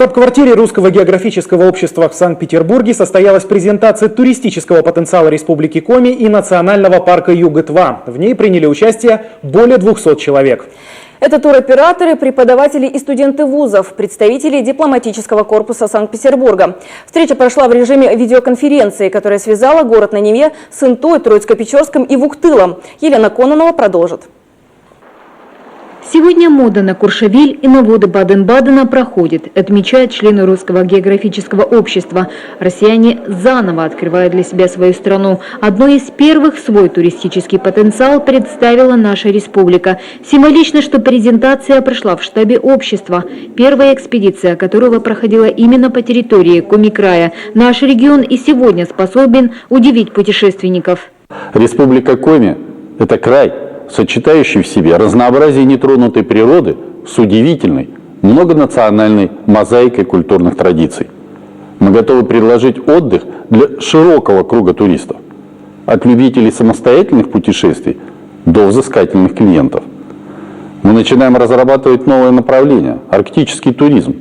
штаб-квартире Русского географического общества в Санкт-Петербурге состоялась презентация туристического потенциала Республики Коми и национального парка Югы-2. В ней приняли участие более 200 человек. Это туроператоры, преподаватели и студенты вузов, представители дипломатического корпуса Санкт-Петербурга. Встреча прошла в режиме видеоконференции, которая связала город на Неве с Интой, Троицко-Печорском и Вуктылом. Елена Кононова продолжит. Сегодня мода на Куршавель и на воды Баден-Бадена проходит, отмечают члены Русского географического общества. Россияне заново открывают для себя свою страну. Одной из первых свой туристический потенциал представила наша республика. Символично, что презентация прошла в штабе общества. Первая экспедиция которого проходила именно по территории Коми-края. Наш регион и сегодня способен удивить путешественников. Республика Коми – это край, сочетающий в себе разнообразие нетронутой природы с удивительной, многонациональной мозаикой культурных традиций. Мы готовы предложить отдых для широкого круга туристов, от любителей самостоятельных путешествий до взыскательных клиентов. Мы начинаем разрабатывать новое направление – арктический туризм.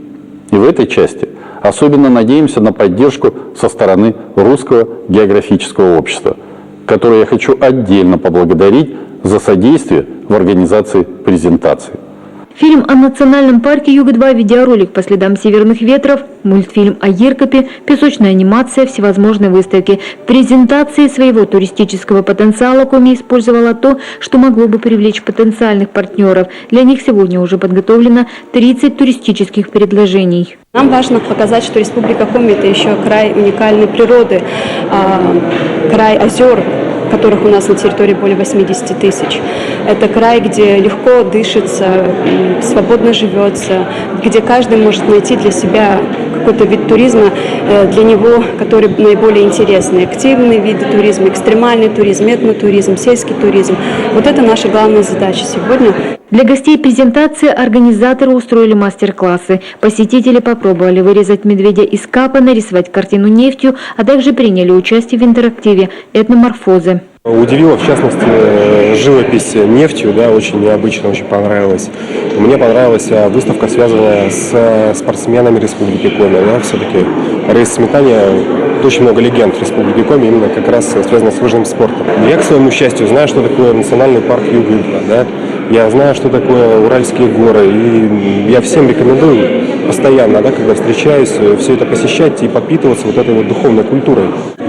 И в этой части особенно надеемся на поддержку со стороны Русского географического общества, которое я хочу отдельно поблагодарить за содействие в организации презентации. Фильм о национальном парке Юга-2, видеоролик по следам северных ветров, мультфильм о Еркопе, песочная анимация, всевозможные выставки. В презентации своего туристического потенциала Коми использовала то, что могло бы привлечь потенциальных партнеров. Для них сегодня уже подготовлено 30 туристических предложений. Нам важно показать, что Республика Коми – это еще край уникальной природы, край озер, которых у нас на территории более 80 тысяч. Это край, где легко дышится, свободно живется, где каждый может найти для себя какой-то вид туризма для него, который наиболее интересный. Активный вид туризма, экстремальный туризм, этнотуризм, сельский туризм. Вот это наша главная задача сегодня. Для гостей презентации организаторы устроили мастер-классы. Посетители попробовали вырезать медведя из капа, нарисовать картину нефтью, а также приняли участие в интерактиве «Этноморфозы». Удивила, в частности, живопись нефтью, да, очень необычно, очень понравилось. Мне понравилась выставка, связанная с спортсменами Республики Коми. Да, все-таки рейс сметания, очень много легенд в Республике Коми, именно как раз связано с лыжным спортом. Я, к своему счастью, знаю, что такое национальный парк Юга-2, да? Я знаю, что такое Уральские горы, и я всем рекомендую постоянно, да, когда встречаюсь, все это посещать и подпитываться вот этой вот духовной культурой.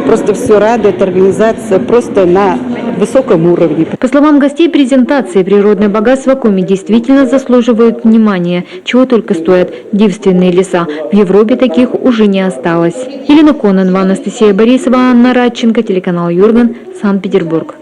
Просто все радует, организация просто на высоком уровне. По словам гостей презентации, природные богатства Коми действительно заслуживают внимания, чего только стоят девственные леса. В Европе таких уже не осталось. Елена Кононова, Анастасия Борисова, Анна Радченко, телеканал Юрган, Санкт-Петербург.